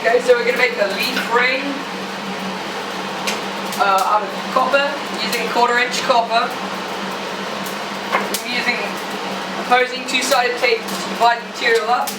Okay, so we're going to make the leaf ring out of copper, using 1/4-inch copper. We're using opposing two-sided tape to divide the material up.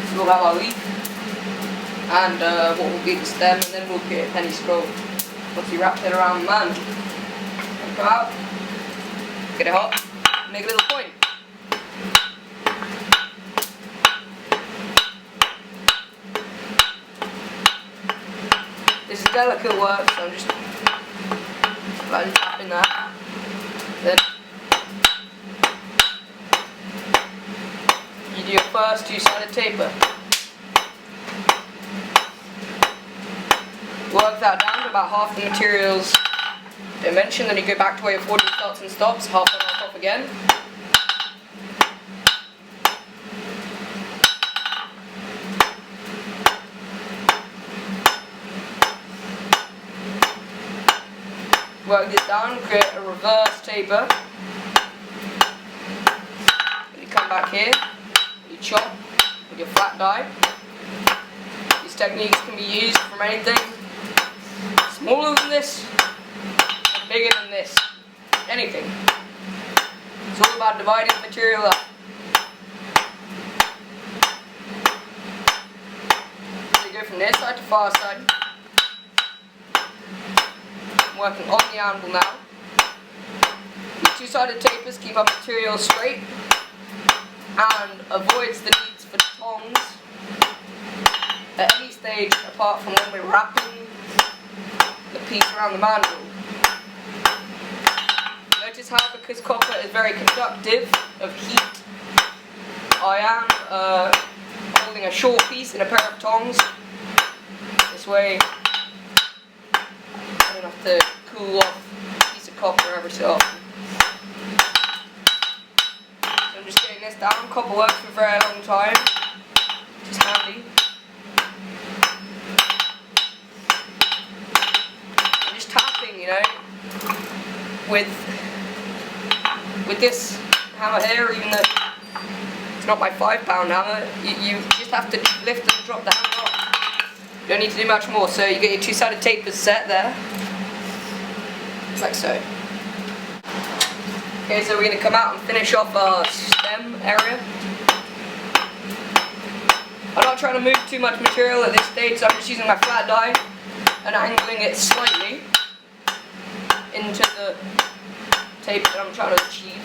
So we'll have our leaf, and what will be the stem, and then we'll get a penny scroll. Once we wrap it around the man, come out, get it hot, make a little point. This is delicate work, so I'm just lightly tapping that. Then you do your first two-sided taper. Work that down to about half the material's dimension, then you go back to where your 40 starts and stops, half on, half off again. Work this down, create a reverse taper. Then you come back here, you chop with your flat die. These techniques can be used from anything smaller than this, and bigger than this, anything. It's all about dividing the material up. So you go from this side to far side. I'm working on the anvil now. These two-sided tapers keep our material straight and avoids the needs for tongs at any stage apart from when we're wrapping the piece around the mandrel. Notice how, because copper is very conductive of heat, I am holding a short piece in a pair of tongs. This way I don't have to cool off a piece of copper every so often. So I'm just getting this down. Copper works for a very long time, which is handy. You know, with this hammer here, even though it's not my 5-pound hammer, you just have to lift and drop the hammer off. You don't need to do much more. So you get your two-sided tapers set there, like so. Okay, so we're going to come out and finish off our stem area. I'm not trying to move too much material at this stage, so I'm just using my flat die and angling it slightly into the tape that I'm trying to achieve.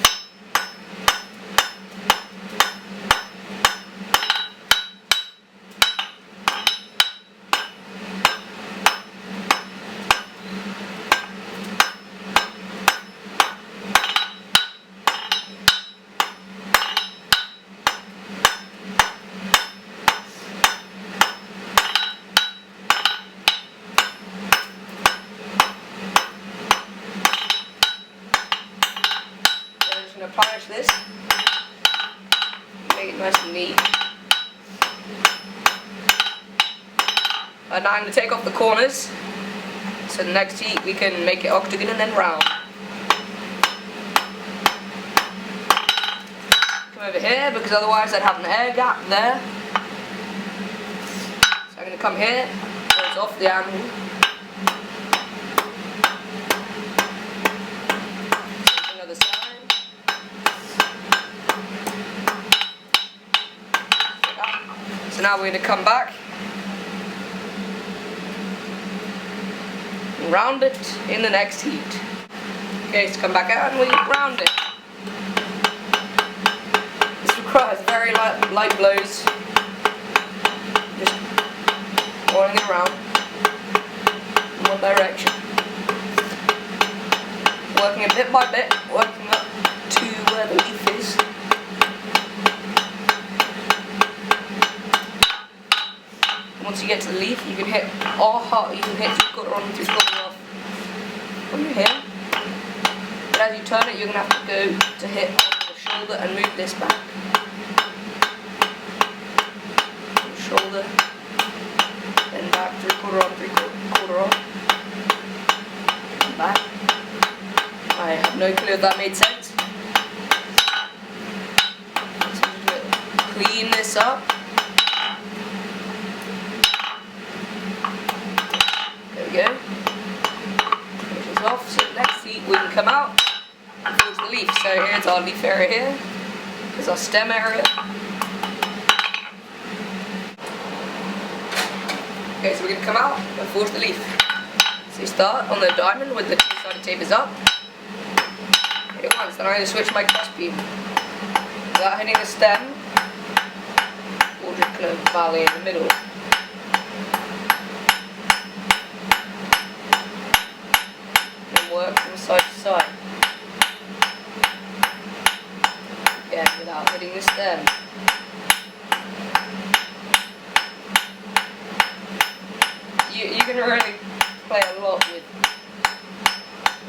Polish this, make it nice and neat. And now I'm going to take off the corners, so the next heat we can make it octagon and then round. Come over here, because otherwise I'd have an air gap there. So I'm going to come here, close off the anvil. Other side. So now we're going to come back and round it in the next heat. Okay, so come back out and we round it. This requires very light blows. Just rolling it around in one direction. Working it bit by bit, working up to where the leaf is. Once you get to the leaf, you can hit all hot, you can hit 3/4 on, 3/4 off when you're here. But as you turn it, you're going to have to go to hit on the shoulder and move this back. Shoulder, then back, 3/4 on, 3/4 off. And back. I have no clue if that made sense. So I'm just going to clean this up. come out and forge the leaf. So here's our leaf area here. Here's our stem area. Okay, so we're going to come out and forge the leaf. So you start on the diamond with the two-sided tapers up. Hit it once, then I'm going to switch my crossbeam. Without hitting the stem, we'll just kind of valley in the middle. And work from side to side. Again, without hitting the stem. You can really play a lot with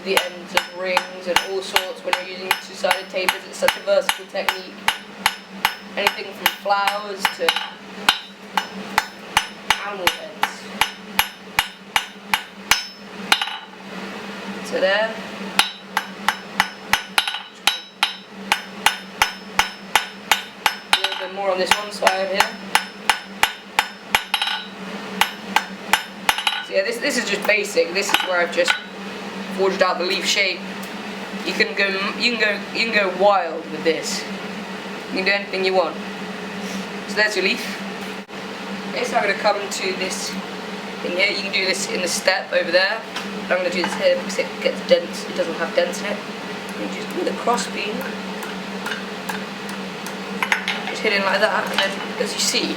the ends of rings and all sorts when you're using two-sided tapers. It's such a versatile technique. Anything from flowers to animal heads. So there. A little bit more on this one side here. So yeah, this is just basic. This is where I've just forged out the leaf shape. You can go wild with this. You can do anything you want. So there's your leaf. Okay, so I'm going to come to this thing here. You can do this in the step over there. But I'm going to do this here because it gets dense. It doesn't have dents in it. You just do the crossbeam. Just hit in like that, and then as you see,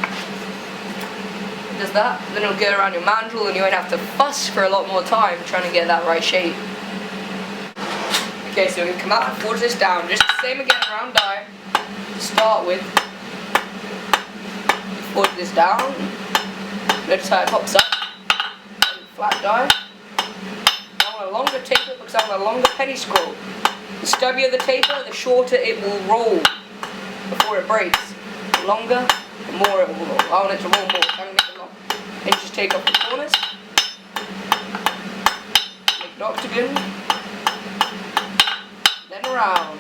does that, then it'll go around your mandrel and you won't have to fuss for a lot more time trying to get that right shape. Okay, so we can come out and forge this down, just the same again around die. To start with, forge this down, notice how it pops up, and flat die. I want a longer taper because I want a longer penny scroll. The stubbier the taper, the shorter it will roll before it breaks. The longer, the more it will roll. I want it to roll more, so I'm going to make it long. Then just take off the corners, make an octagon, then around.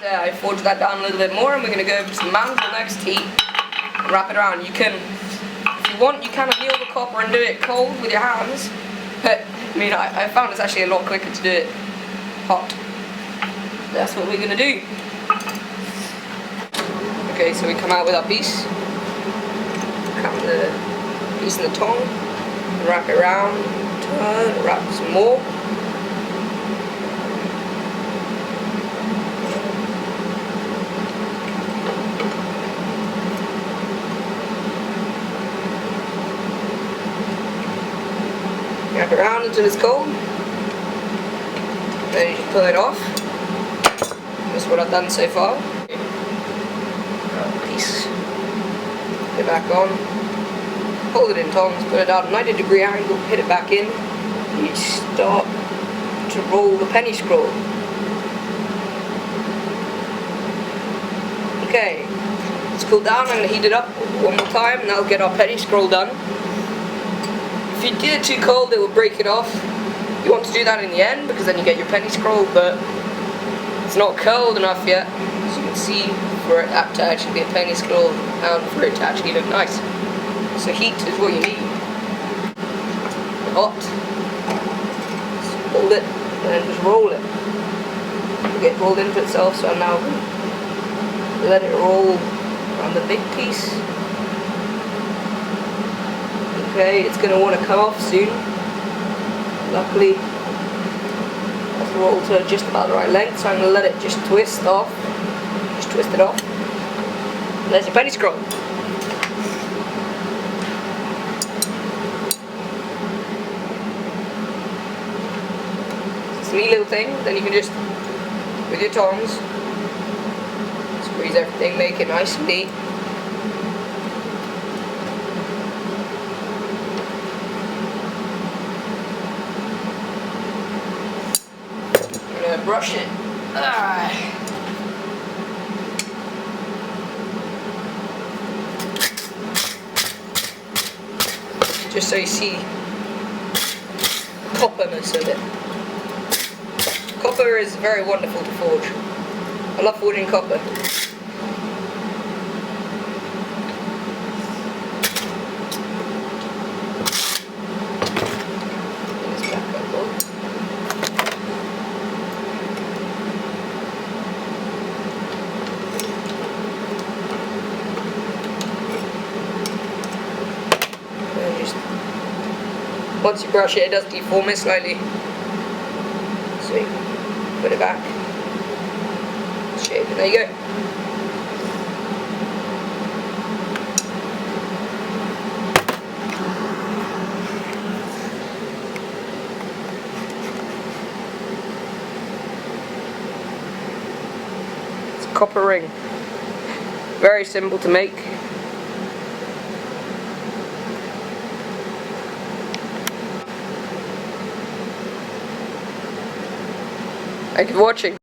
So I forged that down a little bit more, and we're going to go over to the mandrel next heat and wrap it around. You can, if you want, you can anneal the copper and do it cold with your hands, but I mean, I found it's actually a lot quicker to do it hot. That's what we're going to do. Okay, so we come out with our piece, cut the piece in the tongue, wrap it around, turn, wrap some more. Wrap it around until it's cold. Then you can pull it off. That's what I've done so far. Piece. Put it back on. Hold it in tongs, put it at a 90-degree angle, hit it back in. You start to roll the penny scroll. Okay, it's cooled down. I'm going to heat it up one more time and that'll get our penny scroll done. If you get it too cold, it will break it off. You want to do that in the end because then you get your penny scroll, but it's not cold enough yet, as you can see, for it to actually be a penny scroll and for it to actually look nice. So heat is what you need. Hot. Just hold it and then just roll it. It'll get rolled into itself, so I'm now going to let it roll around the big piece. Okay, it's going to want to come off soon. Luckily, that's rolled to just about the right length, so I'm going to let it just twist off. Just twist it off. And there's your penny scroll. It's a neat little thing. Then you can just, with your tongs, squeeze everything, make it nice and neat. Brush it. Just so you see the copperness of it. Copper is very wonderful to forge. I love forging copper. Once you brush it, it does deform it slightly. So you put it back, shape, and there you go. It's a copper ring. Very simple to make. Thank you for watching.